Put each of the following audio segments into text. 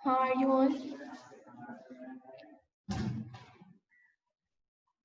How are you all?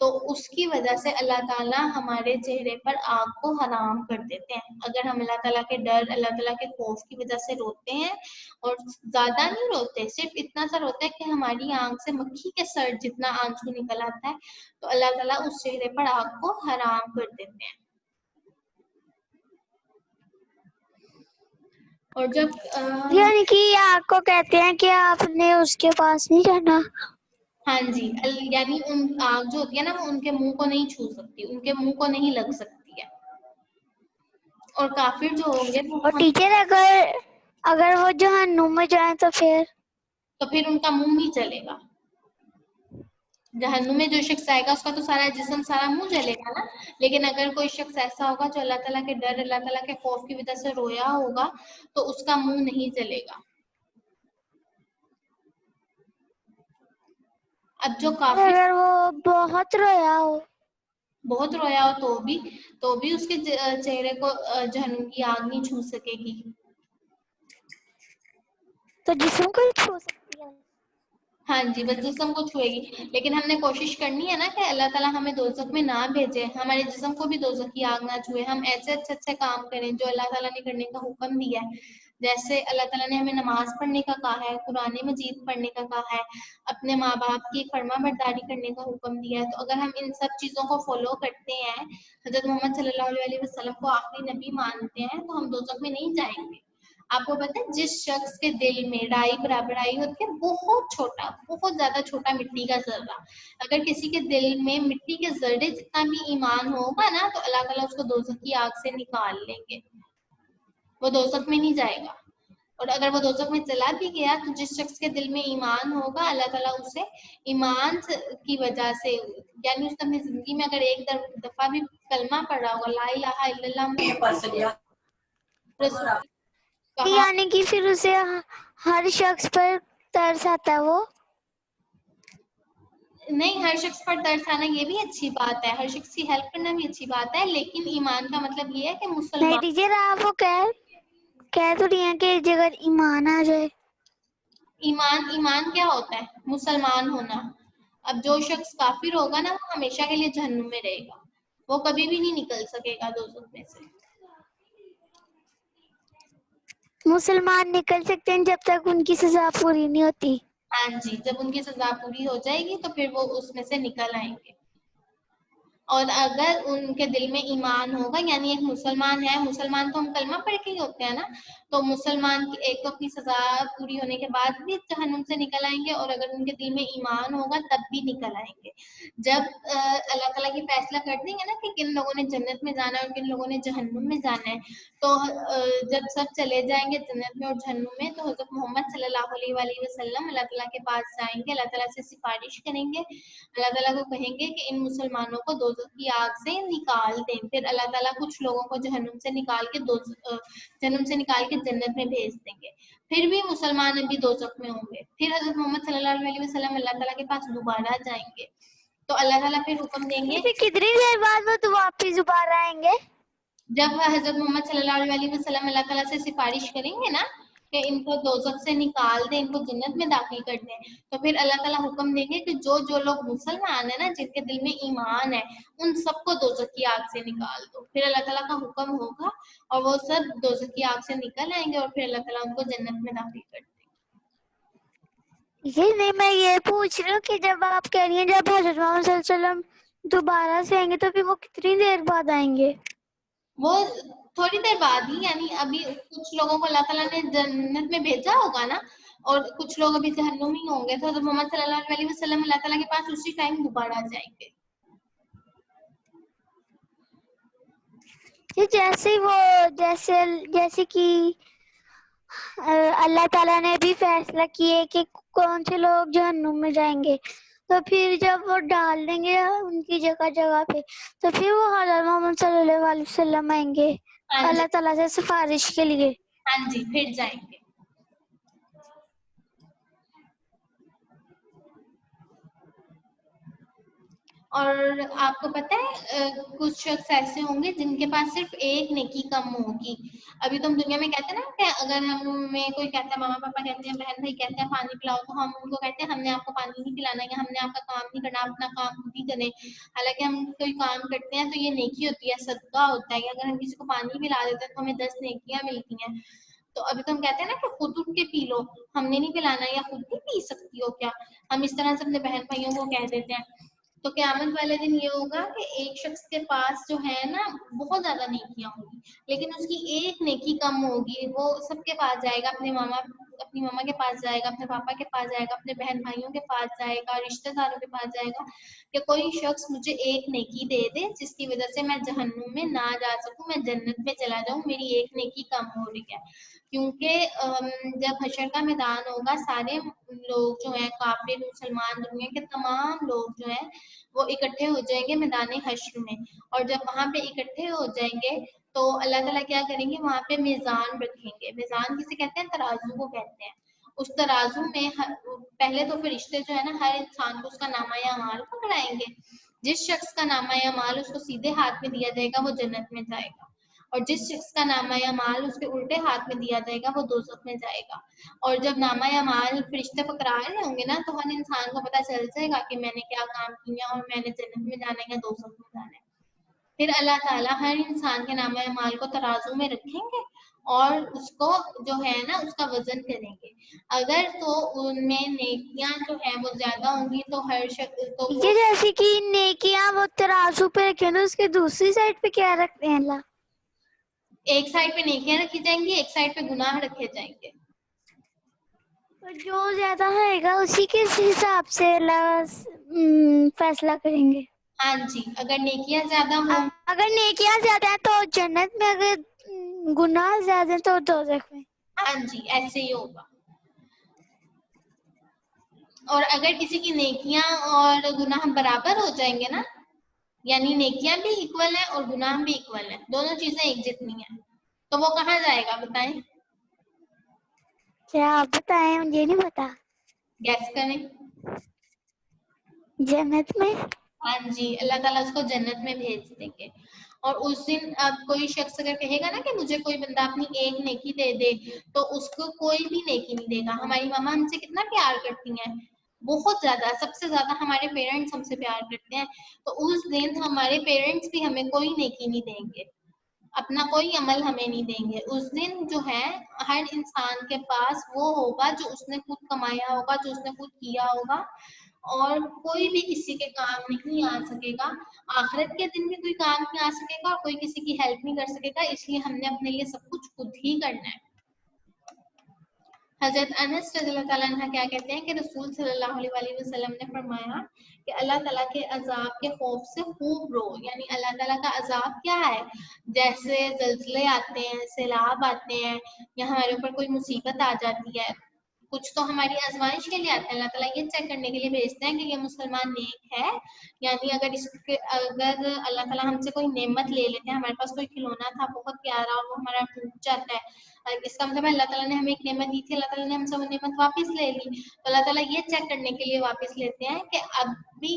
تو اس کی وجہ سے اللہ تعالیٰ ہمارے چہرے پر آگ کو حرام کر دیتے ہیں. اگر ہم اللہ تعالیٰ کے ڈر، اللہ تعالیٰ کے خوف کی وجہ سے روتے ہیں، اور زیادہ نہیں روتے، صرف اتنا سا روتا ہے کہ ہماری آنکھ سے مکھی کے سر جتنا آنسو نکل آتا ہے، تو اللہ تعالیٰ اس چہرے پر آگ کو حرام کر دیتے ہیں. اور جب یعنی کہ آپ کو کہتے ہیں کہ آپ نے اس کے پاس نہیں جانا. ہاں جی، یعنی ان آگ جو ہوتی ہے نا، وہ ان کے منہ کو نہیں چھو سکتی، ان کے منہ کو نہیں لگ سکتی ہے. اور کافر جو ہوں گے وہ اور ٹیچر اگر وہ جہنم میں جائیں تو پھر ان کا منہ نہیں چلے گا. جہنم میں جو شخص آئے گا اس کا تو سارا جسم، سارا منہ جلے گا نا. لیکن اگر کوئی شخص ایسا ہوگا جو اللہ تعالیٰ کے ڈر، اللہ تعالیٰ کے خوف کی وجہ سے رویا ہوگا، تو اس کا منہ نہیں جلے گا. اب جو کافر اگر وہ بہت رویا ہو تو بھی اس کے چہرے کو جہنم کی آگ نہیں چھو سکے گی. تو جسم کو ہی چھو سکتی ہے. ہاں جی، بس جسم کو چھوئے گی. لیکن ہم نے کوشش کرنی ہے نا کہ اللہ تعالیٰ ہمیں دوزخ میں نہ بھیجے، ہمارے جسم کو بھی دوزخ کی آگ نہ چھوئے. ہم ایسے اچھے کام کریں جو اللہ تعالیٰ نے کرنے کا حکم دیا ہے. جیسے اللہ تعالیٰ نے ہمیں نماز پڑھنے کا کہا ہے، قرآن مجید پڑھنے کا کہا ہے، اپنے ماں باپ کی فرما برداری کرنے کا حکم دیا ہے. تو اگر ہم ان سب چیزوں کو فالو کرتے ہیں، حضرت محمد صلی اللہ علیہ وسلم کو آخری نبی مانتے ہیں، تو ہم دوزخ میں نہیں جائیں گے. آپ کو پتہ ہے جس شخص کے دل میں رائی برابر آئی ہوتی ہے، بہت چھوٹا، بہت زیادہ چھوٹا مٹی کا ذرہ، اگر کسی کے دل میں مٹی کے ذرے جتنا بھی ایمان ہوگا نا، تو اللہ تعالیٰ اس کو دوزخ کی آگ سے نکال لیں گے، وہ دوزخ میں نہیں جائے گا. اور اگر وہ دوزخ میں چلا بھی گیا تو جس شخص کے دل میں ایمان ہوگا، اللہ تعالیٰ اسے ایمان کی وجہ سے، یعنی اس نے اپنی زندگی میں اگر ایک دفعہ بھی کلمہ پڑھا ہوگا، لا الہ الا اللہ محمد رسول، کہا، یعنی کہ پھر اسے ہر شخص پر ترس آتا ہے. وہ نہیں، ہر شخص پر ترس آنا یہ بھی اچھی بات ہے، ہر شخص کی ہیلپ کرنا بھی اچھی بات ہے، لیکن ایمان کا مطلب یہ ہے کہ نہیں مسلمان. ٹیچر، آپ وہ کہہ تو رہی ہیں کہ اگر ایمان آ جائے. ایمان کیا ہوتا ہے؟ مسلمان ہونا. اب جو شخص کافر ہوگا نا، وہ ہمیشہ کے لیے جہنم میں رہے گا، وہ کبھی بھی نہیں نکل سکے گا دوزخ میں سے. مسلمان نکل سکتے ہیں جب تک ان کی سزا پوری نہیں ہوتی. ہاں جی، جب ان کی سزا پوری ہو جائے گی تو پھر وہ اس میں سے نکل آئیں گے. اور اگر ان کے دل میں ایمان ہوگا، یعنی ایک مسلمان ہے، مسلمان تو ہم کلمہ پڑھ کے ہی ہوتے ہیں نا، تو مسلمان کی ایک تو اپنی سزا پوری ہونے کے بعد بھی جہنم سے نکل آئیں گے، اور اگر ان کے دل میں ایمان ہوگا تب بھی نکل آئیں گے. جب اللہ تعالیٰ کی فیصلہ کر دیں گے نا کہ کن لوگوں نے جنت میں جانا ہے اور کن لوگوں نے جہنم میں جانا ہے، تو جب سب چلے جائیں گے جنت میں اور جہنم میں، تو حضرت محمد صلی اللہ علیہ وآلہ وسلم اللہ تعالیٰ کے پاس جائیں گے، اللہ تعالیٰ سے سفارش کریں گے، اللہ تعالیٰ کو کہیں گے کہ ان مسلمانوں کو دوزخ کی آگ سے نکال دیں. پھر اللہ تعالیٰ کچھ لوگوں کو جہنم سے نکال کے جنت میں بھیج دیں گے. پھر بھی مسلمان ابھی دوزخ میں ہوں گے. پھر حضرت محمد صلی اللہ علیہ وسلم اللہ تعالیٰ کے پاس دوبارہ جائیں گے، تو اللہ تعالیٰ پھر حکم دیں گے. پھر کتنی دیر بعد وہ واپس دوبارہ آئیں گے؟ جب حضرت محمد صلی اللہ علیہ وسلم اللہ تعالیٰ سے سفارش کریں گے نا کہ ان کو دوزخ سے نکال دیں، ان کو جنت میں داخل کر دیں، تو پھر اللہ تعالیٰ حکم دیں گے کہ جو لوگ مسلمان ہیں نا، جن کے دل میں ایمان ہے، ان سب کو دوزخ کی آگ سے نکال دو. پھر اللہ تعالیٰ کا حکم ہوگا اور وہ سب دوزخ کی آگ سے نکل آئیں گے، اور پھر اللہ تعالیٰ ان کو جنت میں داخل کر دیں گے. یہ نہیں، میں یہ پوچھ رہی ہوں کہ جب آپ کہہ رہی ہیں جب حضرت محمد صلی اللہ علیہ وسلم دوبارہ سے آئیں گے، تو پھر وہ کتنی دیر بعد آئیں گے؟ وہ تھوڑی دیر بعد ہی، یعنی ابھی کچھ لوگوں کو اللہ تعالیٰ نے جنت میں بھیجا ہوگا نا، اور کچھ لوگ ابھی جہنم ہی ہوں گے، تو حضرت محمد صلی اللہ علیہ وسلم اللہ تعالیٰ کے پاس اسی ٹائم دوبارہ جائیں گے. جیسے کہ اللہ تعالیٰ نے بھی فیصلہ کیے کہ کون سے لوگ جہنم میں جائیں گے، تو پھر جب وہ ڈال دیں گے ان کی جگہ پہ، تو پھر وہ حضرت محمد صلی اللہ علیہ وسلم آئیں گے اللہ تعالیٰ سے سفارش کے لیے. ہاں جی، پھر جائیں گے. اور آپ کو پتہ ہے کچھ شخص ایسے ہوں گے جن کے پاس صرف ایک نیکی کم ہوگی. ابھی تو ہم دنیا میں کہتے ہیں نا کہ اگر ہمیں کوئی کہتا ہے، ماما پاپا کہتے ہیں، بہن بھائی کہتے ہیں پانی پلاؤ، تو ہم ان کو کہتے ہیں ہم نے آپ کو پانی نہیں پلانا یا ہم نے آپ کا کام نہیں کرنا، اپنا کام خود ہی کریں. حالانکہ ہم کوئی کام کرتے ہیں تو یہ نیکی ہوتی ہے، صدقہ ہوتا ہے. اگر ہم کسی کو پانی پلا دیتے ہیں تو ہمیں 10 نیکیاں ملتی ہیں. تو ابھی تو ہم کہتے ہیں نا کہ خود اٹھ کے پی لو، ہم نے نہیں پلانا، یا خود نہیں پی سکتی ہو کیا؟ ہم اس طرح سے اپنے بہن بھائیوں کو کہہ دیتے ہیں. تو قیامت والے دن یہ ہوگا کہ ایک شخص کے پاس جو ہے نا بہت زیادہ نیکیاں ہوں گی، لیکن اس کی ایک نیکی کم ہوگی. وہ سب کے پاس جائے گا، اپنی ماما کے پاس جائے گا، اپنے پاپا کے پاس جائے گا، اپنے بہن بھائیوں کے پاس جائے گا، رشتہ داروں کے پاس جائے گا کہ کوئی شخص مجھے ایک نیکی دے دے جس کی وجہ سے میں جہنم میں نہ جا سکوں، میں جنت میں چلا جاؤں، میری ایک نیکی کم ہو رہی ہے. کیونکہ جب حشر کا میدان ہوگا، سارے لوگ جو ہیں کافر مسلمان، دنیا کے تمام لوگ جو ہیں وہ اکٹھے ہو جائیں گے میدان حشر میں. اور جب وہاں پہ اکٹھے ہو جائیں گے تو اللہ تعالیٰ کیا کریں گے، وہاں پہ میزان رکھیں گے. میزان کسے کہتے ہیں؟ ترازو کو کہتے ہیں. اس ترازو میں پہلے تو فرشتے جو ہے نا ہر انسان کو اس کا نامہ اعمال پکڑائیں گے. جس شخص کا نامہ اعمال اس کو سیدھے ہاتھ میں دیا جائے گا وہ جنت میں جائے گا، اور جس شخص کا نامہ اعمال اس کے الٹے ہاتھ میں دیا جائے گا وہ دوزخ میں جائے گا. اور جب نامہ اعمال فرشتے پکڑا رہے ہوں گے نا تو ہر انسان کو پتہ چل جائے گا کہ میں نے کیا کام کیا اور میں نے جنت میں جانا ہے یا دوزخ میں جانا ہے. پھر اللہ تعالیٰ ہر انسان کے نامہ اعمال کو ترازو میں رکھیں گے اور اس کو جو ہے نا اس کا وزن کریں گے. اگر تو ان میں نیکیاں جو ہیں وہ زیادہ ہوں گی تو ہر شخص تو وہ یہ جیسے کہ نیکیاں وہ ترازو پہ رکھے نا، اس کے دوسری سائڈ پہ کیا رکھتے ہیں اللہ؟ ایک سائڈ پہ نیکیاں رکھی جائیں گی، ایک سائڈ پہ گناہ رکھے جائیں گے. جو زیادہ ہے گا اسی کے حساب سے اللہ فیصلہ کریں گے. ہاں جی، اگر نیکیاں زیادہ ہوں اگر نیکیاں زیادہ ہیں تو جنت میں، اگر گناہ زیادہ ہیں تو دوزخ میں. ہاں جی ایسے ہی ہوگا. اور اگر کسی کی نیکیاں اور گناہ برابر ہو جائیں گے نا، یعنی نیکیاں بھی ایکول ہیں اور گناہ بھی ایکول ہیں، دونوں چیزیں ایک جتنی ہیں، تو وہ کہاں جائے گا بتائیں؟ کیا آپ بتائیں، مجھے نہیں پتا. گیس کریں. جنت میں. ہاں جی، اللہ تعالیٰ اس کو جنت میں بھیج دیں گے. اور اس دن اب کوئی شخص اگر کہے گا نا کہ مجھے کوئی بندہ اپنی ایک نیکی دے دے، تو اس کو کوئی بھی نیکی نہیں دے گا. ہماری ماما ہم سے کتنا پیار کرتی ہیں، بہت زیادہ، سب سے زیادہ ہمارے پیرنٹس ہم سے پیار کرتے ہیں. تو اس دن ہمارے پیرنٹس بھی ہمیں کوئی نیکی نہیں دیں گے، اپنا کوئی عمل ہمیں نہیں دیں گے. اس دن جو ہے ہر انسان کے پاس وہ ہوگا جو اس نے خود کمایا ہوگا، جو اس نے خود کیا ہوگا، اور کوئی بھی کسی کے کام نہیں آ سکے گا. آخرت کے دن بھی کوئی کام نہیں آ سکے گا اور کوئی کسی کی ہیلپ نہیں کر سکے گا، اس لیے ہم نے اپنے لیے سب کچھ خود ہی کرنا ہے. حضرت انس رضی اللہ تعالیٰ عنہ کیا کہتے ہیں کہ رسول صلی اللہ علیہ وسلم نے فرمایا کہ اللہ تعالیٰ کے عذاب کے خوف سے خوب رو. یعنی اللہ تعالیٰ کا عذاب کیا ہے؟ جیسے زلزلے آتے ہیں، سیلاب آتے ہیں، یا ہمارے اوپر کوئی مصیبت آ جاتی ہے. کچھ تو ہماری آزمائش کے لیے آتے ہیں، اللہ تعالیٰ یہ چیک کرنے کے لیے بھیجتے ہیں کہ یہ مسلمان نیک ہے. یعنی اگر اللہ تعالیٰ ہم سے کوئی نعمت لے لیتے ہیں، ہمارے پاس کوئی کھلونا تھا بہت پیارا اور وہ ہمارا ٹوٹ جاتا ہے، اس کا مطلب ہے اللہ تعالیٰ نے ہمیں ایک نعمت دی تھی، اللہ تعالیٰ نے ہم سے وہ نعمت واپس لے لی. تو اللہ تعالیٰ یہ چیک کرنے کے لیے واپس لیتے ہیں کہ اب بھی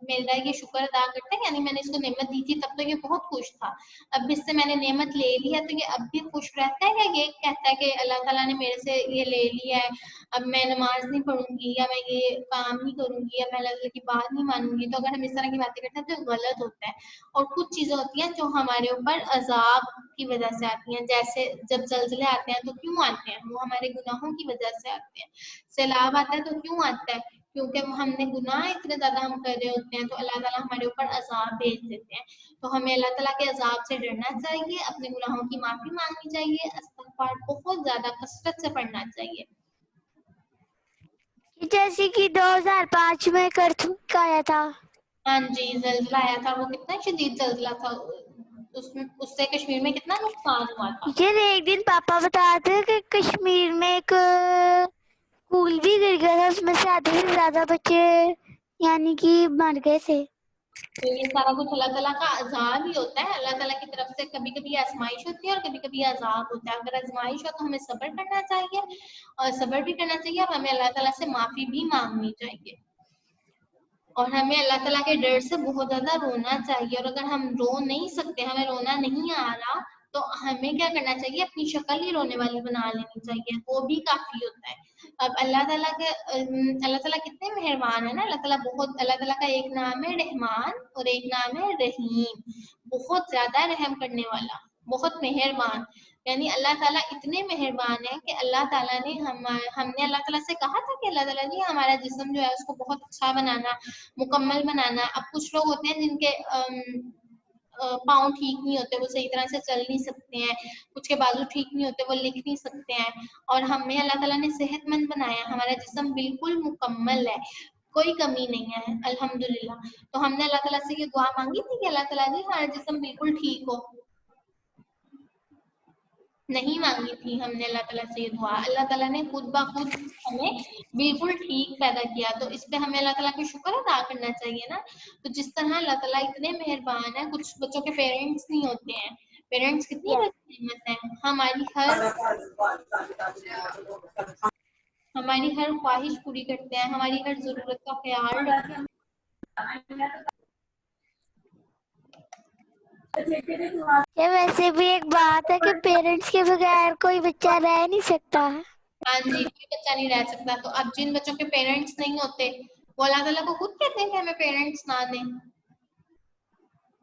میرا یہ شکر ادا کرتا ہے، یعنی میں نے اس کو نعمت دی تھی تب تو یہ بہت خوش تھا، اب اس سے میں نے نعمت لے لی ہے تو یہ اب بھی خوش رہتا ہے، یا یہ کہتا ہے کہ اللہ تعالیٰ نے میرے سے یہ لے لیا ہے، اب میں نماز نہیں پڑھوں گی، یا میں یہ کام نہیں کروں گی، یا میں اللہ تعالیٰ کی بات نہیں مانوں گی. تو اگر ہم اس طرح کی باتیں کرتے ہیں تو یہ غلط ہوتا ہے. اور کچھ چیزیں ہوتی ہیں جو ہمارے اوپر عذاب کی وجہ سے آتی ہیں، جیسے جب زلزلے آتے ہیں تو کیوں آتے ہیں؟ وہ ہمارے گناہوں کی وجہ سے آتے ہیں. سیلاب آتا ہے تو کیوں آتا ہے؟ کیونکہ ہم نے گناہ اتنے زیادہ ہم کر رہے ہوتے ہیں تو اللہ تعالیٰ ہمارے اوپر عذاب بھیج دیتے ہیں. تو ہمیں اللہ تعالیٰ کے عذاب سے ڈرنا چاہیے، اپنے گناہوں کی معافی مانگنی چاہیے، استغفار بہت زیادہ کثرت سے پڑھنا چاہیے. جیسے کہ 2005 میں کرتھک آیا تھا. ہاں جی، زلزلہ آیا تھا، وہ کتنا شدید زلزلہ تھا، اس سے کشمیر میں کتنا نقصان ہوا تھا. یہ ایک دن پاپا بتاتے کہ کشمیر میں ایک پھول بھی گر گیا تھا، اس میں سے آدھے سے زیادہ بچے یعنی کہ مر گئے تھے. تو یہ سارا کچھ اللہ تعالیٰ کا عذاب ہی ہوتا ہے. اللہ تعالیٰ کی طرف سے کبھی کبھی آزمائش ہوتی ہے اور کبھی کبھی عذاب ہوتا ہے. اگر آزمائش ہو تو ہمیں صبر کرنا چاہیے، اور صبر بھی کرنا چاہیے، اور ہمیں اللہ تعالیٰ سے معافی بھی مانگنی چاہیے. اور ہمیں اللہ تعالیٰ کے ڈر سے بہت زیادہ رونا چاہیے. اور اگر ہم رو نہیں سکتے, ہمیں رونا نہیں آ رہا, تو ہمیں کیا کرنا چاہیے, اپنی شکل ہی رونے والی بنا لینی چاہیے, وہ بھی کافی ہوتا ہے. اب اللہ تعالیٰ کتنے مہربان ہے نا. اللہ تعالیٰ کا ایک نام ہے رحمان اور ایک نام ہے رحیم, بہت زیادہ رحم کرنے والا, بہت مہربان. یعنی اللہ تعالیٰ اتنے مہربان ہے کہ اللہ تعالیٰ نے ہم نے اللہ تعالیٰ سے کہا تھا کہ اللہ تعالیٰ جی ہمارا جسم جو ہے اس کو بہت اچھا بنانا, مکمل بنانا. اب کچھ لوگ ہوتے ہیں جن کے پاؤں ٹھیک نہیں ہوتے, وہ صحیح طرح سے چل نہیں سکتے ہیں, کچھ کے بازو ٹھیک نہیں ہوتے, وہ لکھ نہیں سکتے ہیں, اور ہمیں اللہ تعالیٰ نے صحت مند بنایا, ہمارا جسم بالکل مکمل ہے, کوئی کمی نہیں ہے الحمدللہ. تو ہم نے اللہ تعالیٰ سے یہ دعا مانگی تھی کہ اللہ تعالیٰ جی ہمارا جسم بالکل ٹھیک ہو, نہیں مانگی تھی ہم نے اللہ تعالیٰ سے یہ دعا. اللہ تعالیٰ نے خود بخود ہمیں بالکل ٹھیک پیدا کیا, تو اس پہ ہمیں اللہ تعالیٰ کا شکر ادا کرنا چاہیے نا. تو جس طرح اللہ تعالیٰ اتنے مہربان ہے, کچھ بچوں کے پیرنٹس نہیں ہوتے ہیں, پیرنٹس کتنی بڑی نعمت ہے. ہماری ہر خواہش پوری کرتے ہیں, ہماری ہر ضرورت کا خیال رکھتے ہیں. یہ ویسے بھی ایک بات ہے کہ پیرنٹس کے بغیر کوئی بچہ رہ نہیں سکتا. ہاں جی, کوئی بچہ نہیں رہ سکتا. تو اب جن بچوں کے پیرنٹس نہیں ہوتے, وہ اللہ تعالیٰ کو خود کہتے ہیں کہ ہمیں پیرنٹس نہ دیں.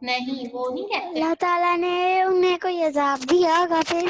نہیں, وہ نہیں کہتے. اللہ تعالیٰ نے انہیں کوئی عذاب دیا ہوگا پھر.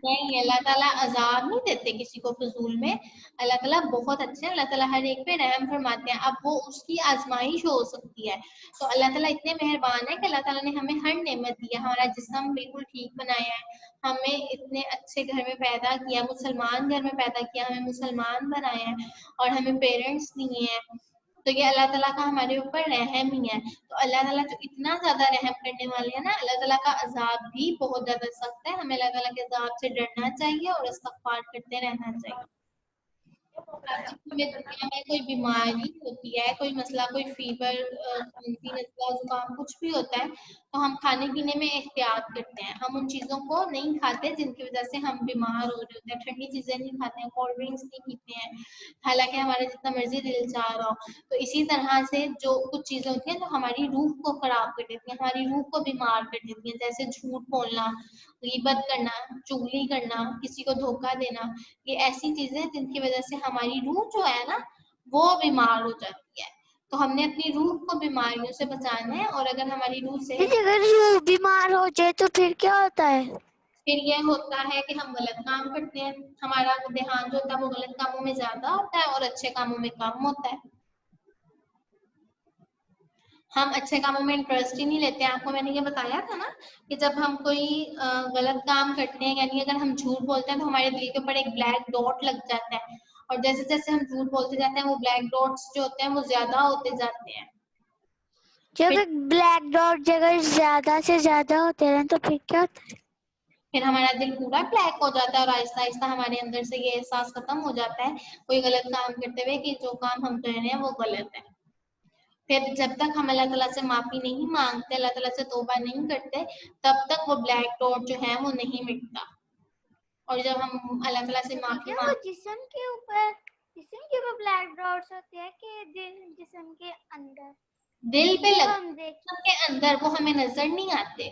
نہیں, اللہ تعالیٰ عذاب نہیں دیتے کسی کو فضول میں. اللہ تعالیٰ بہت اچھے ہیں, اللہ تعالیٰ ہر ایک پہ رحم فرماتے ہیں. اب وہ اس کی آزمائش ہو سکتی ہے, تو اللہ تعالیٰ اتنے مہربان ہے کہ اللہ تعالیٰ نے ہمیں ہر نعمت دی ہے, ہمارا جسم بالکل ٹھیک بنایا ہے, ہمیں اتنے اچھے گھر میں پیدا کیا, مسلمان گھر میں پیدا کیا, ہمیں مسلمان بنایا ہے, اور ہمیں پیرنٹس دیے ہیں. تو یہ اللہ تعالیٰ کا ہمارے اوپر رحم ہی ہے. تو اللہ تعالیٰ جو اتنا زیادہ رحم کرنے والے ہیں نا, اللہ تعالیٰ کا عذاب بھی بہت زیادہ سخت ہے. ہمیں اللہ تعالیٰ کے عذاب سے ڈرنا چاہیے اور استغفار کرتے رہنا چاہیے. ہمیں دنیا میں کوئی بیماری ہوتی ہے, کوئی مسئلہ, کوئی فیور, کھانسی, نزلہ, زکام, کچھ بھی ہوتا ہے, تو ہم کھانے پینے میں احتیاط کرتے ہیں. ہم ان چیزوں کو نہیں کھاتے جن کی وجہ سے ہم بیمار ہو رہے ہوتے ہیں. ٹھنڈی چیزیں نہیں کھاتے ہیں, کولڈ ڈرنکس نہیں پیتے ہیں, حالانکہ ہمارا جتنا مرضی دل چاہ رہا ہو. تو اسی طرح سے جو کچھ چیزیں ہوتی ہیں جو ہماری روح کو خراب کر دیتی ہیں, ہماری روح کو بیمار کر دیتی ہیں, جیسے جھوٹ بولنا, غیبت کرنا, چغلی کرنا, کسی کو دھوکہ دینا, یہ ایسی چیزیں جن کی وجہ سے ہماری روح جو ہے نا وہ بیمار ہو جاتی ہے. تو ہم نے اپنی روح کو بیماریوں سے بچانا ہے, اور اگر ہماری روح سے اگر روح بیمار ہو جائے تو پھر کیا ہوتا ہے؟ پھر یہ ہوتا ہے کہ ہم غلط کام کرتے ہیں, ہمارا دھیان جو ہوتا ہے وہ غلط کاموں میں زیادہ ہوتا ہے اور اچھے کاموں میں کم ہوتا ہے. ہم اچھے کاموں میں انٹرسٹ ہی نہیں لیتے ہیں. آپ کو میں نے یہ بتایا تھا نا کہ جب ہم کوئی غلط کام کرتے ہیں, یعنی اگر ہم جھوٹ بولتے ہیں تو ہمارے دل کے اوپر ایک بلیک ڈاٹ لگ جاتا ہے, اور جیسے جیسے ہم جھوٹ بولتے جاتے ہیں وہ بلیک ڈاٹس جو ہوتے ہیں وہ زیادہ ہوتے جاتے ہیں. جب بلیک ڈاٹ جگہ زیادہ سے زیادہ ہوتے ہیں تو پھر کیا ہوتا ہے؟ پھر ہمارا دل پورا بلیک ہو جاتا ہے, اور آہستہ آہستہ ہمارے اندر سے یہ احساس ختم ہو جاتا ہے کوئی غلط کام کرتے ہوئے کہ جو کام ہم کر رہے ہیں وہ غلط ہے. پھر جب تک ہم اللہ تعالیٰ سے معافی نہیں مانگتے, اللہ تعالیٰ سے توبہ نہیں کرتے, تب تک وہ بلیک ڈاٹ جو ہے وہ نہیں مٹتا. اور جب ہم اللہ تعالیٰ سے معافی وہ جسم کے اوپر بلیک ڈاٹس ہوتے ہیں کہ جسم کے اندر, دل پہ لگتے کے اندر, وہ ہمیں نظر نہیں آتے.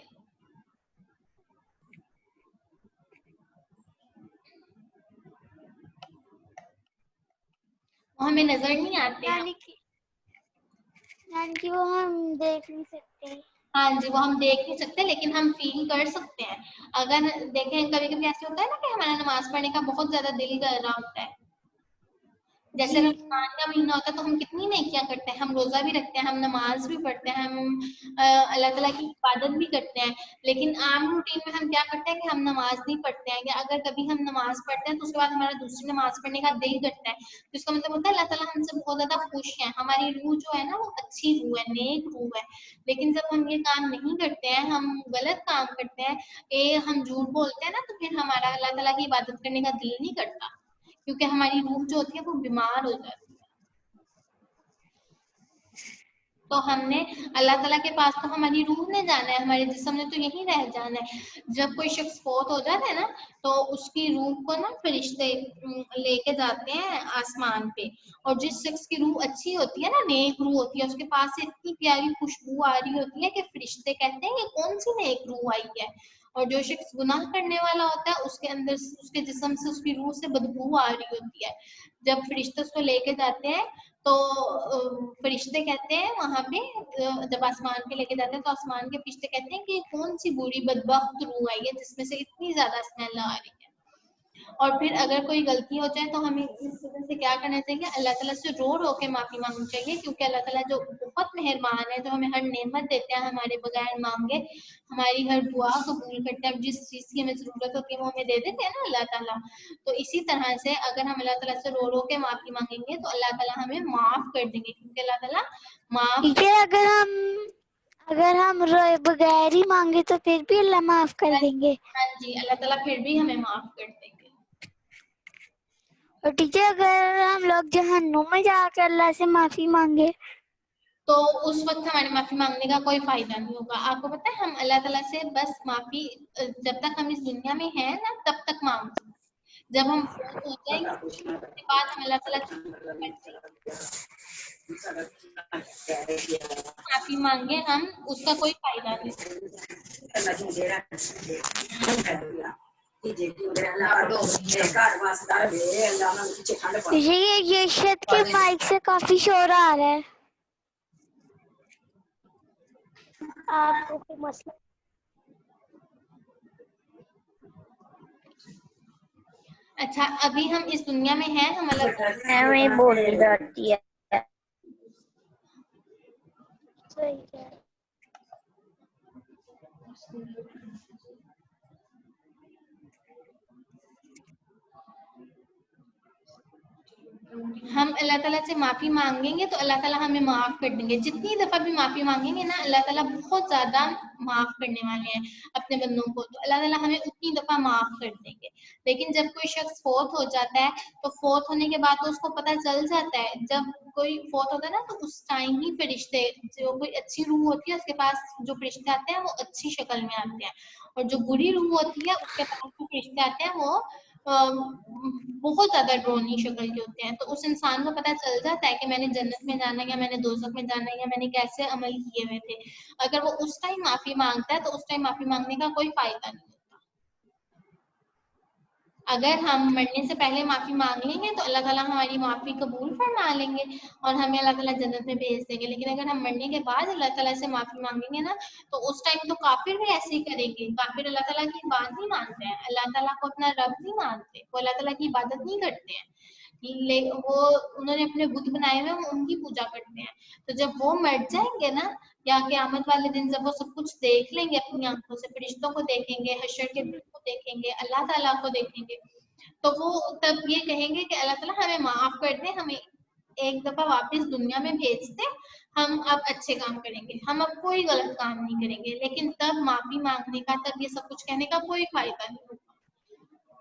وہ ہمیں نظر نہیں آتے. یعنی کہ وہ ہم دیکھ نہیں سکتے. ہاں جی, وہ ہم دیکھ نہیں سکتے لیکن ہم فیل کر سکتے ہیں. اگر دیکھیں کبھی کبھی ایسے ہوتا ہے نا کہ ہمارا نماز پڑھنے کا بہت زیادہ دل کر رہا ہوتا ہے, جیسے رمضان کا مہینہ ہوتا ہے تو ہم کتنی نیکیاں کرتے ہیں, ہم روزہ بھی رکھتے ہیں, ہم نماز بھی پڑھتے ہیں, ہم اللہ تعالیٰ کی عبادت بھی کرتے ہیں. لیکن عام روٹین میں ہم کیا کرتے ہیں کہ ہم نماز نہیں پڑھتے ہیں, یا اگر کبھی ہم نماز پڑھتے ہیں تو اس کے بعد ہمارا دوسری نماز پڑھنے کا دل کرتا ہے. تو اس کا مطلب ہوتا ہے اللہ تعالیٰ ہم سے بہت زیادہ خوش ہیں, ہماری روح جو ہے نا وہ اچھی روح ہے, نیک روح ہے. لیکن جب ہم یہ کام نہیں کرتے ہیں, ہم غلط کام کرتے ہیں, ہم جھوٹ بولتے ہیں نا, تو پھر ہمارا اللہ تعالیٰ کی عبادت کرنے کا دل نہیں کرتا, کیونکہ ہماری روح جو ہوتی ہے وہ بیمار ہو جاتی ہے. تو ہم نے اللہ تعالیٰ کے پاس تو ہماری روح نے جانا ہے, ہمارے جسم نے تو یہیں رہ جانا ہے. جب کوئی شخص فوت ہو جاتا ہے نا تو اس کی روح کو نا فرشتے لے کے جاتے ہیں آسمان پہ, اور جس شخص کی روح اچھی ہوتی ہے نا, نیک روح ہوتی ہے, اس کے پاس سے اتنی پیاری خوشبو آ رہی ہوتی ہے کہ فرشتے کہتے ہیں یہ کون سی نیک روح آئی ہے. اور جو شخص گناہ کرنے والا ہوتا ہے اس کے اندر اس کے جسم سے اس کی روح سے بدبو آ رہی ہوتی ہے. جب فرشتے اس کو لے کے جاتے ہیں تو فرشتے کہتے ہیں وہاں پہ, جب آسمان پہ لے کے جاتے ہیں تو آسمان کے فرشتے کہتے ہیں کہ کون سی بری بدبخت روح آئی ہے جس میں سے اتنی زیادہ اسمیل آ رہی ہے. اور پھر اگر کوئی غلطی ہو جائے تو ہمیں اس وجہ سے کیا کرنا چاہیے, اللہ تعالیٰ سے رو رو کے معافی مانگنی چاہیے, کیونکہ اللہ تعالیٰ جو بہت مہربان ہے, جو ہمیں ہر نعمت دیتے ہیں ہمارے بغیر مانگے, ہماری ہر دعا قبول کرتے ہیں, جس چیز کی ہمیں ضرورت ہوتی ہے وہ ہمیں دے دیتے ہیں نا اللہ تعالیٰ. تو اسی طرح سے اگر ہم اللہ تعالیٰ سے رو رو کے معافی مانگیں گے تو اللہ تعالیٰ ہمیں معاف کر دیں گے, کیونکہ اللہ تعالیٰ معاف. ٹھیک ہے, اگر ہم روئے بغیر ہی مانگے تو پھر بھی اللہ معاف کر دیں گے. ہاں جی, اللہ تعالیٰ پھر بھی ہمیں معاف کر دیں گے. اور ٹھیک ہے, اگر ہم لوگ جہنم میں جا کے اللہ سے معافی مانگے تو اس وقت ہمارے معافی مانگنے کا کوئی فائدہ نہیں ہوگا. آپ کو پتہ ہے ہم اللہ تعالیٰ سے بس معافی جب تک ہم اس دنیا میں ہیں نا تب تک مانگ سکتے. جب ہم فوت ہو جائیں گے اس کے بعد ہم اللہ تعالیٰ معافی مانگے ہم اس کا کوئی فائدہ نہیں. یہ شد کے مائک سے کافی شور آ رہا ہے. آپ کو کوئی مسئلہ؟ اچھا, ابھی ہم اس دنیا میں ہیں, ہم اللہ میں بولنے جاتی ہے. صحیح ہے. ہم اللہ تعالیٰ سے معافی مانگیں گے تو اللہ تعالیٰ ہمیں معاف کر دیں گے. جتنی دفعہ بھی معافی مانگیں گے نا اللہ تعالیٰ بہت زیادہ معاف کرنے والے ہیں اپنے بندوں کو, تو اللہ تعالیٰ ہمیں اتنی دفعہ معاف کر دیں گے. لیکن جب کوئی شخص فوت ہو جاتا ہے تو فوت ہونے کے بعد تو اس کو پتہ چل جاتا ہے, جب کوئی فوت ہوتا ہے نا تو اس ٹائم ہی فرشتے, جو کوئی اچھی روح ہوتی ہے اس کے پاس جو فرشتے آتے ہیں وہ اچھی شکل میں آتے ہیں, اور جو بری روح ہوتی ہے اس کے پاس جو فرشتے آتے ہیں وہ بہت زیادہ ڈرونی شکل کے ہوتے ہیں. تو اس انسان کو پتہ چل جاتا ہے کہ میں نے جنت میں جانا ہے یا میں نے دوزخ میں جانا ہے یا میں نے کیسے عمل کیے ہوئے تھے. اگر وہ اس ٹائم معافی مانگتا ہے تو اس ٹائم معافی مانگنے کا کوئی فائدہ نہیں ہوتا. اگر ہم مرنے سے پہلے معافی مانگ لیں گے تو اللہ تعالیٰ ہماری معافی قبول فرما لیں گے اور ہمیں اللہ تعالیٰ جنت میں بھیج دیں گے. لیکن اگر ہم مرنے کے بعد اللہ تعالیٰ سے معافی مانگیں گے نا تو اس ٹائم تو کافر بھی ایسے ہی کریں گے. کافر اللہ تعالیٰ کی بات نہیں مانتے ہیں, اللہ تعالیٰ کو اپنا رب نہیں مانتے, وہ اللہ تعالیٰ کی عبادت نہیں کرتے ہیں, وہ انہوں نے اپنے بت بنائے ہوئے وہ ان کی پوجا کرتے ہیں. تو جب وہ مر جائیں گے نا یا قیامت والے دن جب وہ سب کچھ دیکھ لیں گے اپنی آنکھوں سے, فرشتوں کو دیکھیں گے, حشر کے دن کو دیکھیں گے, اللہ تعالیٰ کو دیکھیں گے, تو وہ تب یہ کہیں گے کہ اللہ تعالیٰ ہمیں معاف کر دیں, ہمیں ایک دفعہ واپس دنیا میں بھیج دیں, ہم اب اچھے کام کریں گے, ہم اب کوئی غلط کام نہیں کریں گے. لیکن تب معافی مانگنے کا, تب یہ سب کچھ کہنے کا کوئی فائدہ نہیں ہوگا,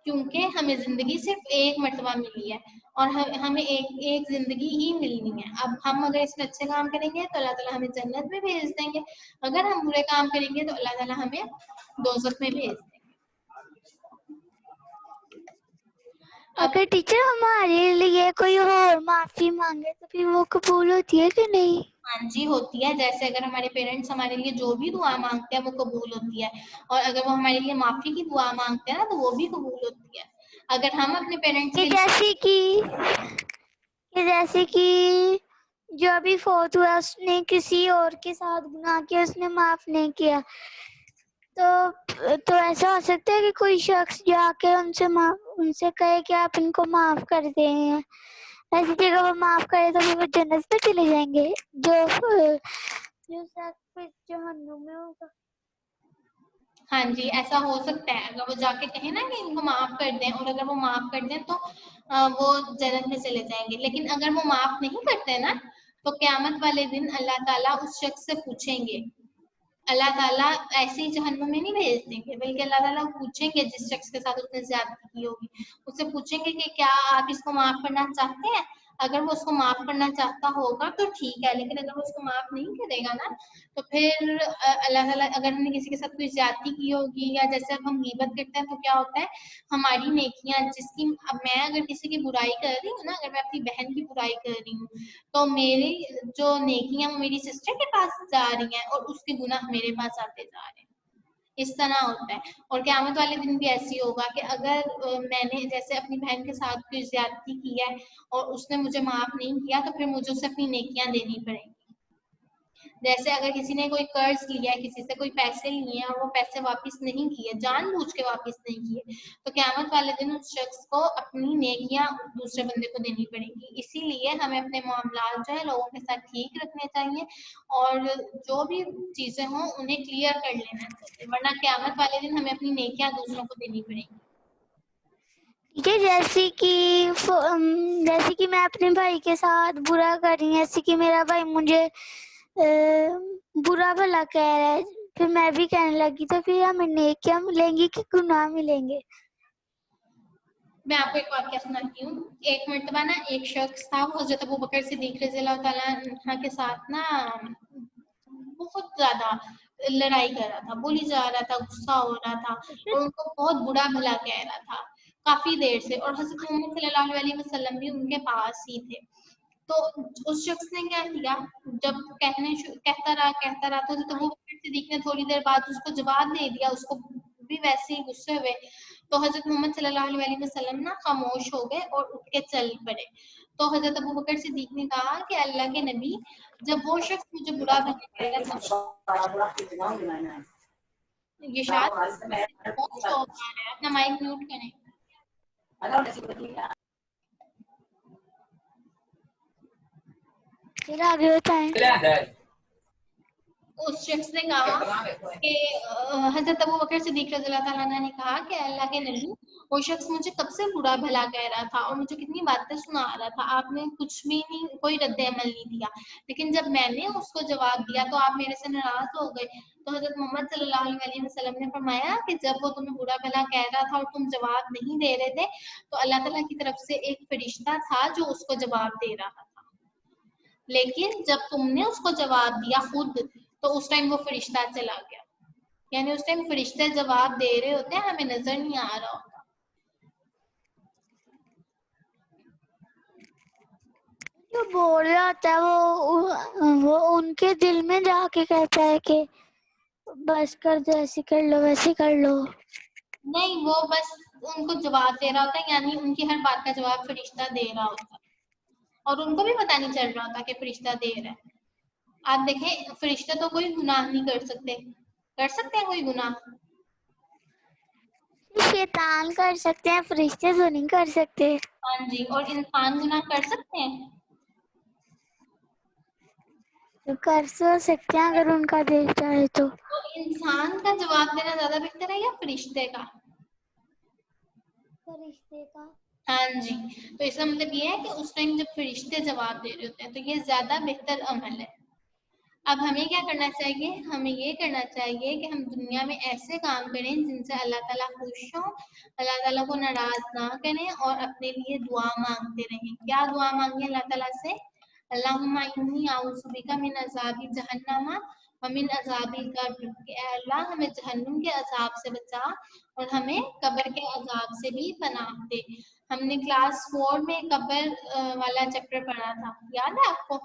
کیونکہ ہمیں زندگی صرف ایک مرتبہ ملی ہے اور ہمیں ایک زندگی ہی ملنی ہے. اب ہم اگر اس میں اچھے کام کریں گے تو اللہ تعالیٰ ہمیں جنت میں بھیج دیں گے, اگر ہم برے کام کریں گے تو اللہ تعالیٰ ہمیں دوزخ میں بھیج دیں گے. اگر ٹیچر ہمارے لیے کوئی اور معافی مانگے تو پھر وہ قبول ہوتی ہے کہ نہیں؟ ہاں جی ہوتی ہے. جیسے اگر ہمارے پیرنٹس ہمارے لیے جو بھی دعا مانگتے ہیں وہ قبول ہوتی ہے, اور اگر وہ ہمارے لیے معافی کی دعا مانگتے ہیں نا تو وہ بھی قبول ہوتی ہے. اگر ہم اپنے پیرنٹس کے جیسے کہ جو ابھی فوت ہوا اس نے کسی اور کے ساتھ گناہ کیا, اس نے معاف نہیں کیا, تو ایسا ہو سکتا ہے کہ کوئی شخص جا کے ان سے کہے کہ آپ ان کو معاف کر دیں, ایسی جگہ وہ معاف کرے تو وہ جنت میں چلے جائیں گے, جو شخص جہنم میں ہوگا. ہاں جی ایسا ہو سکتا ہے, اگر وہ جا کے کہیں نا کہ ان کو معاف کر دیں, اور اگر وہ معاف کر دیں تو وہ جنت میں چلے جائیں گے. لیکن اگر وہ معاف نہیں کرتے نا تو قیامت والے دن اللہ تعالیٰ اس شخص سے پوچھیں گے, اللہ تعالیٰ ایسے ہی جہنم میں نہیں بھیج دیں گے, بلکہ اللہ تعالیٰ پوچھیں گے جس شخص کے ساتھ اس نے زیادتی کی ہوگی, اس سے پوچھیں گے کہ کیا آپ اس کو معاف کرنا چاہتے ہیں, اگر وہ اس کو معاف کرنا چاہتا ہوگا تو ٹھیک ہے، لیکن اگر وہ اس کو معاف نہیں کرے گا نا تو پھر اللہ تعالیٰ اگر ہم نے کسی کے ساتھ کوئی زیادتی کی ہوگی، یا جیسے اب ہم غیبت کرتے ہیں تو کیا ہوتا ہے ہماری نیکیاں جس کی، اب میں اگر کسی کی برائی کر رہی ہوں نا، اگر میں اپنی بہن کی برائی کر رہی ہوں تو میری جو نیکیاں وہ میری سسٹر کے پاس جا رہی ہیں اور اس کے گناہ میرے پاس آتے جا رہے ہیں. اس طرح ہوتا ہے. اور قیامت والے دن بھی ایسی ہوگا کہ اگر میں نے جیسے اپنی بہن کے ساتھ کوئی زیادتی کی ہے اور اس نے مجھے معاف نہیں کیا تو پھر مجھے اسے اپنی نیکیاں دینی پڑیں گی. جیسے اگر کسی نے کوئی قرض لیا ہے، کسی سے کوئی پیسے لیے ہیں اور وہ پیسے واپس نہیں کیے، جان بوجھ کے واپس نہیں کیے، تو قیامت والے دن اس شخص کو اپنی نیکیاں دوسرے بندے کو دینی پڑیں گی. اسی لیے ہمیں اپنے معاملات جو ہے لوگوں کے ساتھ ٹھیک رکھنے چاہیے اور جو بھی چیزیں ہوں انہیں کلیئر کر لینا چاہیے، ورنہ قیامت والے دن ہمیں اپنی نیکیاں دوسروں کو دینی پڑیں گی. جیسے کہ میں اپنے بھائی کے ساتھ برا کر رہی ہوں، جیسے کہ میرا بھائی مجھے برا بھلا کہہ رہا ہے، پھر میں بھی کہنے لگی، تو پھر ہمیں نیکیاں ملیں گی کہ گناہ ملیں گے؟ میں آپ کو ایک واقعہ سناتی ہوں. ایک مرتبہ نا ایک شخص تھا، وہ حضرت ابوبکر صدیق رضی اللہ تعالیٰ عنہ کے ساتھ نا بہت زیادہ لڑائی کر رہا تھا، بولی جا رہا تھا، غصہ ہو رہا تھا اور ان کو بہت برا بھلا کہہ رہا تھا کافی دیر سے. اور حضرت محمد صلی اللہ علیہ وسلم بھی ان کے پاس ہی تھے. تو اس شخص نے کیا کیا، جب کہتا رہا تو حضرت ابوبکر صدیق نے تھوڑی دیر بعد اس کو جواب دے دیا، اس کو بھی ویسے ہی غصے ہوئے. تو حضرت محمد صلی اللہ علیہ وسلم نا خاموش ہو گئے اور اٹھ کے چل پڑے. تو حضرت ابوبکر صدیق نے کہا کہ اللہ کے نبی، جب وہ شخص مجھے برا بھلا کہہ رہا تھا، یہ شاید بہت شوق آ رہا ہے، اپنا مائک میوٹ کریں. پھر آگے بتائیں. اس شخص نے کہا کہ حضرت ابوبکر صدیق رضی اللہ تعالیٰ عنہ نے کہا کہ اللہ کے نبی، وہ شخص مجھے کب سے برا بھلا کہہ رہا تھا اور مجھے کتنی باتیں سنا رہا تھا، آپ نے کچھ بھی نہیں، کوئی رد عمل نہیں دیا، لیکن جب میں نے اس کو جواب دیا تو آپ میرے سے ناراض ہو گئے. تو حضرت محمد صلی اللہ علیہ وسلم نے فرمایا کہ جب وہ تمہیں برا بھلا کہہ رہا تھا اور تم جواب نہیں دے رہے تھے تو اللہ تعالیٰ کی طرف سے ایک فرشتہ تھا جو اس کو جواب دے رہا تھا، لیکن جب تم نے اس کو جواب دیا خود تو اس ٹائم وہ فرشتہ چلا گیا. یعنی اس ٹائم فرشتے جواب دے رہے ہوتے ہیں، ہمیں نظر نہیں آ رہا ہوتا. جو بول رہا ہوتا ہے وہ ان کے دل میں جا کے کہتا ہے کہ بس کر دو، ایسے کر لو، ویسے کر لو. نہیں، وہ بس ان کو جواب دے رہا ہوتا ہے، یعنی ان کی ہر بات کا جواب فرشتہ دے رہا ہوتا ہے اور ان کو بھی پتہ نہیں چل رہا ہوتا کہ فرشتہ دے رہا ہے. آپ دیکھیں فرشتہ تو کوئی گناہ نہیں کر سکتے ہیں کوئی گناہ؟ شیطان کر سکتے ہیں، فرشتے تو نہیں کر سکتے. ہاں جی. اور انسان گناہ کر سکتے ہیں؟ کر سکتے ہیں اگر ان کا دل چاہے تو. تو انسان کا جواب دینا زیادہ بہتر ہے یا فرشتے کا؟ فرشتے کا. ہاں جی. تو اس کا مطلب یہ ہے کہ اس ٹائم جب فرشتے جواب دے رہے ہوتے ہیں تو یہ زیادہ بہتر عمل ہے. اب ہمیں کیا کرنا چاہیے؟ ہمیں یہ کرنا چاہیے کہ ہم دنیا میں ایسے کام کریں جن سے اللہ تعالیٰ خوش ہوں، اللہ تعالیٰ کو ناراض نہ کریں اور اپنے لیے دعا مانگتے رہیں. کیا دعا مانگیں اللہ تعالیٰ سے؟ اللہم انی اعوذ بک من عذاب جہنم ومن عذاب القبر، کہ اے اللہ ہمیں جہنم کے عذاب سے بچا اور ہمیں قبر کے عذاب سے بھی پناہ دے. ہم نے کلاس 4 میں قبر والا چیپٹر پڑھا تھا، یاد ہے آپ کو؟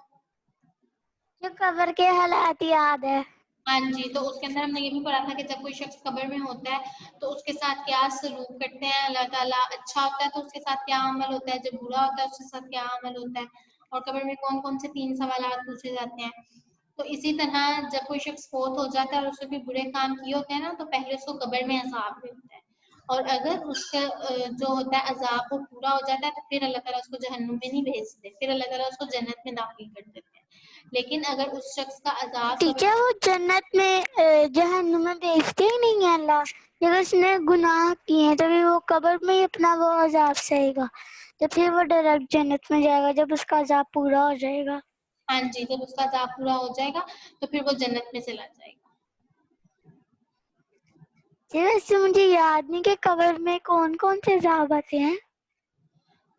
جو قبر کے حالات یاد ہے. ہاں جی. تو اس کے اندر ہم نے یہ بھی پڑھا تھا کہ جب کوئی شخص قبر میں ہوتا ہے تو اس کے ساتھ کیا سلوک کرتے ہیں اللہ تعالیٰ. اچھا ہوتا ہے تو اس کے ساتھ کیا عمل ہوتا ہے، جب برا ہوتا ہے اس کے ساتھ کیا عمل ہوتا ہے، اور قبر میں کون کون سے 3 سوالات پوچھے جاتے ہیں. تو اسی طرح جب کوئی شخص فوت ہو جاتا ہے اور اس نے بھی برے کام کیے ہوتے ہیں نا تو پہلے اس کو قبر میں عذاب ملتا ہے، اور اگر اس کا جو ہوتا ہے عذاب وہ پورا ہو جاتا ہے تو پھر اللہ تعالیٰ اس کو جہنم میں نہیں بھیجتے، پھر اللہ تعالیٰ اس کو جنت میں داخل کر دیتے ہیں. لیکن اگر اس شخص کا عذاب ٹیچر وہ جنت میں جہنم میں بھیجتے ہی نہیں ہے اللہ. جب اس نے گناہ کیے ہیں تو پھر وہ قبر میں ہی اپنا وہ عذاب سہے گا، تو پھر وہ ڈائریکٹ جنت میں جائے گا جب اس کا عذاب پورا ہو جائے گا. ہاں جی. جب اس کا عذاب پورا ہو جائے گا تو پھر وہ جنت میں چلا جائے گا. جی ویسے مجھے یاد نہیں کہ قبر میں کون کون سے عذاب آتے ہیں.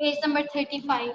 35।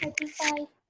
35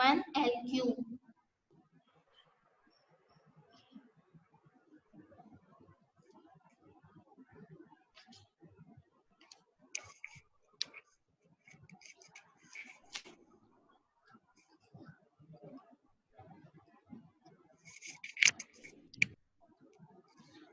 1 LQ।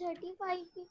35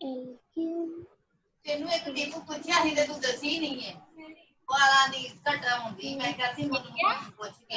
2 LQ। ਤੈਨੂੰ ਇੱਕ ਟਿਪ ਪੁੱਛਿਆ ਸੀ ਤੇ ਤੂੰ ਦੱਸੀ ਨਹੀਂ ਹੈ ਵਾਲਾਂ ਦੀ ਘਟਾ ਹੁੰਦੀ ਮੈਂ ਕਹਿੰਦੀ ਮੈਨੂੰ ਪੁੱਛ ਕੇ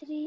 3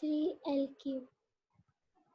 3 LQ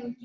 LQ।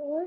4